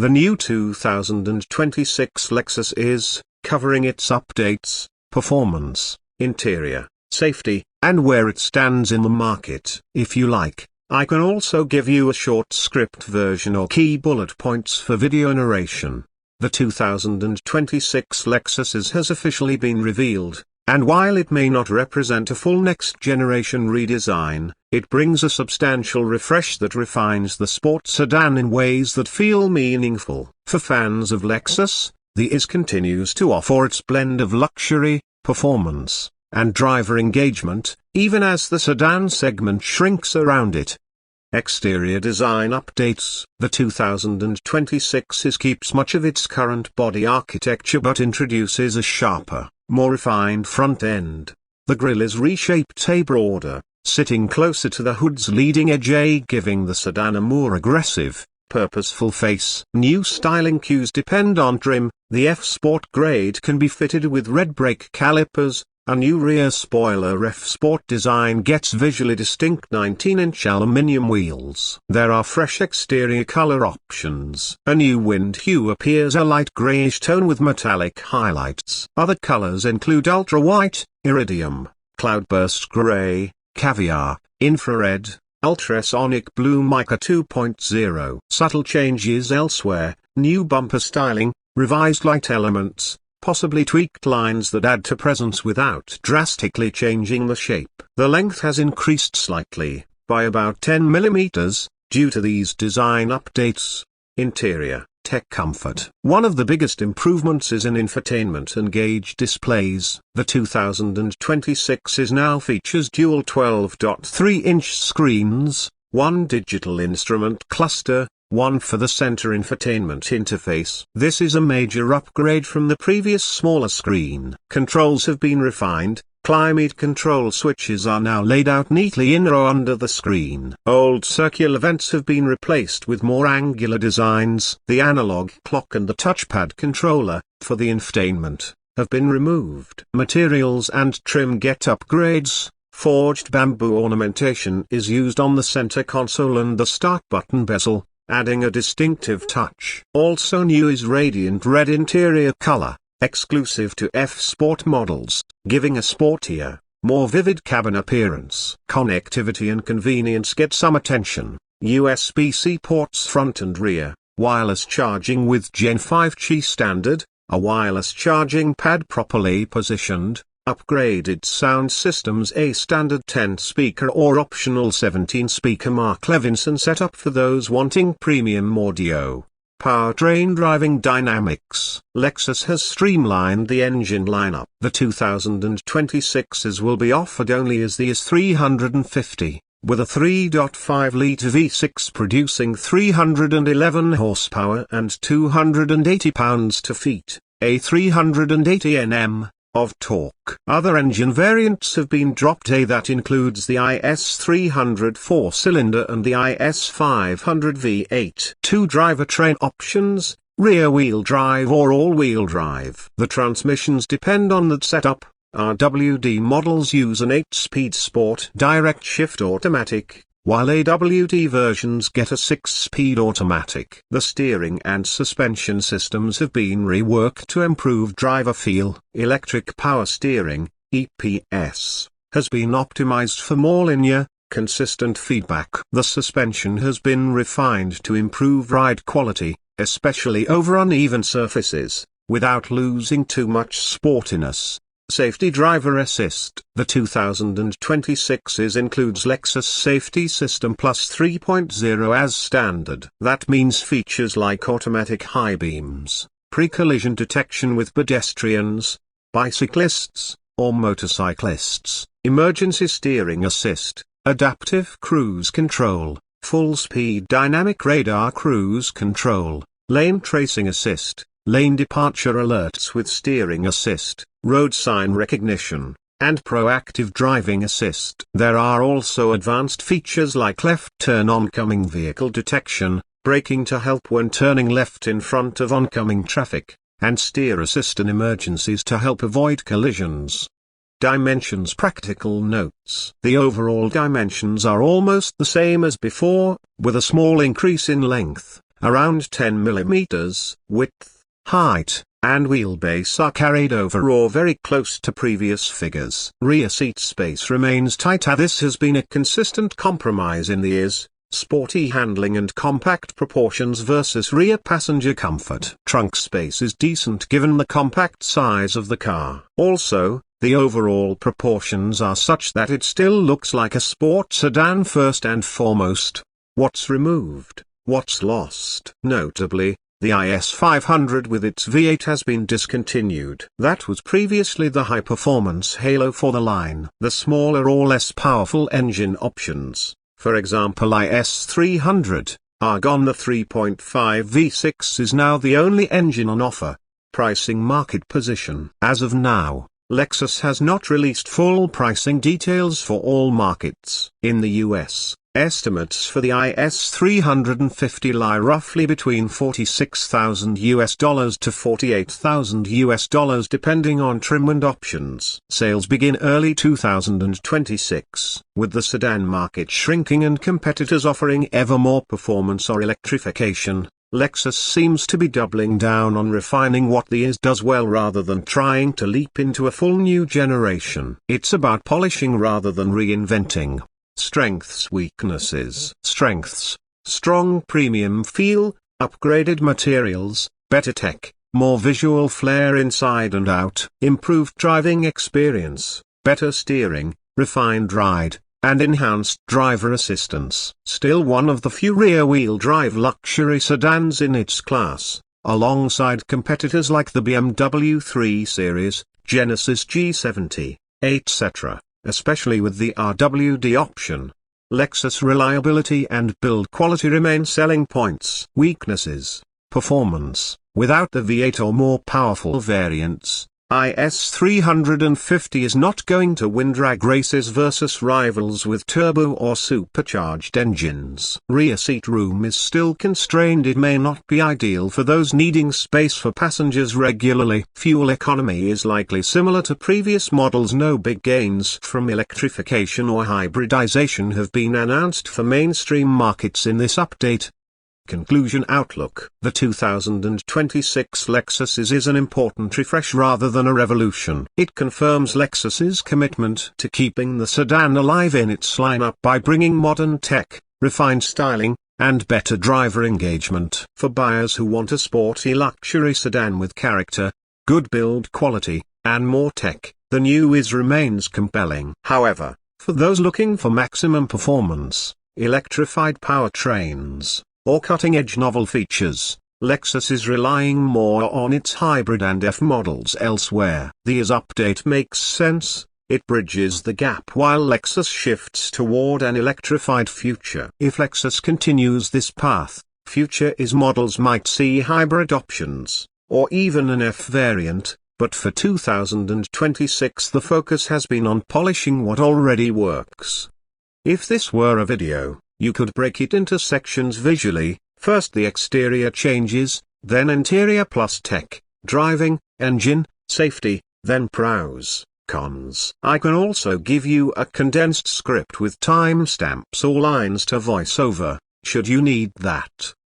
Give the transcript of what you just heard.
The new 2026 Lexus IS, covering its updates, performance, interior, safety, and where it stands in the market. If you like, I can also give you a short script version or key bullet points for video narration. The 2026 Lexus IS has officially been revealed, and while it may not represent a full next-generation redesign, it brings a substantial refresh that refines the sports sedan in ways that feel meaningful. For fans of Lexus, the IS continues to offer its blend of luxury, performance, and driver engagement, even as the sedan segment shrinks around it. Exterior design updates. The 2026 IS keeps much of its current body architecture but introduces a sharper, more refined front end. The grille is reshaped a broader, sitting closer to the hood's leading edge, giving the sedan a more aggressive, purposeful face. New styling cues depend on trim. The F-Sport grade can be fitted with red brake calipers. A new rear spoiler. F-Sport design gets visually distinct 19-inch aluminium wheels. There are fresh exterior color options. A new wind hue appears, a light grayish tone with metallic highlights. Other colors include ultra-white, iridium, cloudburst gray, caviar, infrared, ultrasonic blue, mica 2.0. Subtle changes elsewhere. New bumper styling, revised light elements, possibly tweaked lines that add to presence without drastically changing the shape. The length has increased slightly, by about 10 mm, due to these design updates. Interior, tech comfort. One of the biggest improvements is in infotainment and gauge displays. The 2026 IS now features dual 12.3-inch screens, one digital instrument cluster, one for the center infotainment interface. This is a major upgrade from the previous smaller screen. Controls have been refined. Climate control switches are now laid out neatly in a row under the screen. Old circular vents have been replaced with more angular designs. The analog clock and the touchpad controller, for the infotainment, have been removed. Materials and trim get upgrades. Forged bamboo ornamentation is used on the center console and the start button bezel, adding a distinctive touch. Also new is radiant red interior color, exclusive to F-Sport models, giving a sportier, more vivid cabin appearance. Connectivity and convenience get some attention. USB-C ports front and rear, wireless charging with Gen 5G standard, a wireless charging pad properly positioned, upgraded sound systems, a standard 10-speaker or optional 17-speaker Mark Levinson setup for those wanting premium audio. Powertrain driving dynamics. Lexus has streamlined the engine lineup. The 2026 IS will be offered only as the IS 350, with a 3.5-liter V6 producing 311 horsepower and 280 pounds-feet, a 380 Nm of torque. Other engine variants have been dropped. That includes the IS 300 4-cylinder and the IS 500 V8. Two drivetrain options, rear-wheel drive or all-wheel drive. The transmissions depend on that setup. RWD models use an 8-speed sport direct shift automatic, while AWD versions get a 6-speed automatic. The steering and suspension systems have been reworked to improve driver feel. Electric power steering, EPS, has been optimized for more linear, consistent feedback. The suspension has been refined to improve ride quality, especially over uneven surfaces, without losing too much sportiness. Safety driver assist. The 2026 IS includes Lexus Safety System Plus 3.0 as standard. That means features like automatic high beams, pre-collision detection with pedestrians, bicyclists, or motorcyclists, emergency steering assist, adaptive cruise control, full-speed dynamic radar cruise control, lane tracing assist, lane departure alerts with steering assist, road sign recognition, and proactive driving assist. There are also advanced features like left turn oncoming vehicle detection, braking to help when turning left in front of oncoming traffic, and steer assist in emergencies to help avoid collisions. Dimensions. Practical notes. The overall dimensions are almost the same as before, with a small increase in length, around 10 mm, width, height, and wheelbase are carried over or very close to previous figures. Rear seat space remains tight. This has been a consistent compromise in the IS, sporty handling and compact proportions versus rear passenger comfort. Trunk space is decent given the compact size of the car. Also, the overall proportions are such that it still looks like a sport sedan first and foremost. What's removed? What's lost? Notably, the IS500 with its V8 has been discontinued. That was previously the high-performance halo for the line. The smaller or less powerful engine options, for example IS300, are gone. The 3.5 V6 is now the only engine on offer. Pricing market position. As of now, Lexus has not released full pricing details for all markets. In the US, estimates for the IS350 lie roughly between $46,000 to $48,000 depending on trim and options. Sales begin early 2026, with the sedan market shrinking and competitors offering ever more performance or electrification. Lexus seems to be doubling down on refining what the IS does well rather than trying to leap into a full new generation. It's about polishing rather than reinventing. Strengths, weaknesses. Strengths: strong premium feel, upgraded materials, better tech, more visual flair inside and out, improved driving experience, better steering, refined ride, and enhanced driver assistance. Still one of the few rear-wheel drive luxury sedans in its class, alongside competitors like the BMW 3 Series, Genesis G70, etc., especially with the RWD option. Lexus reliability and build quality remain selling points. Weaknesses: performance. Without the V8 or more powerful variants, IS350 is not going to win drag races versus rivals with turbo or supercharged engines. Rear seat room is still constrained. It may not be ideal for those needing space for passengers regularly. Fuel economy is likely similar to previous models. No big gains from electrification or hybridization have been announced for mainstream markets in this update. Conclusion. Outlook. The 2026 Lexus IS an important refresh rather than a revolution. It confirms Lexus's commitment to keeping the sedan alive in its lineup by bringing modern tech, refined styling, and better driver engagement. For buyers who want a sporty luxury sedan with character, good build quality, and more tech, the new IS remains compelling. However, for those looking for maximum performance, electrified powertrains, or cutting-edge novel features, Lexus is relying more on its hybrid and F models elsewhere. The IS update makes sense. It bridges the gap while Lexus shifts toward an electrified future. If Lexus continues this path, future IS models might see hybrid options, or even an F variant, but for 2026 the focus has been on polishing what already works. If this were a video, you could break it into sections visually: first the exterior changes, then interior plus tech, driving, engine, safety, then pros, cons. I can also give you a condensed script with timestamps or lines to voice over, should you need that.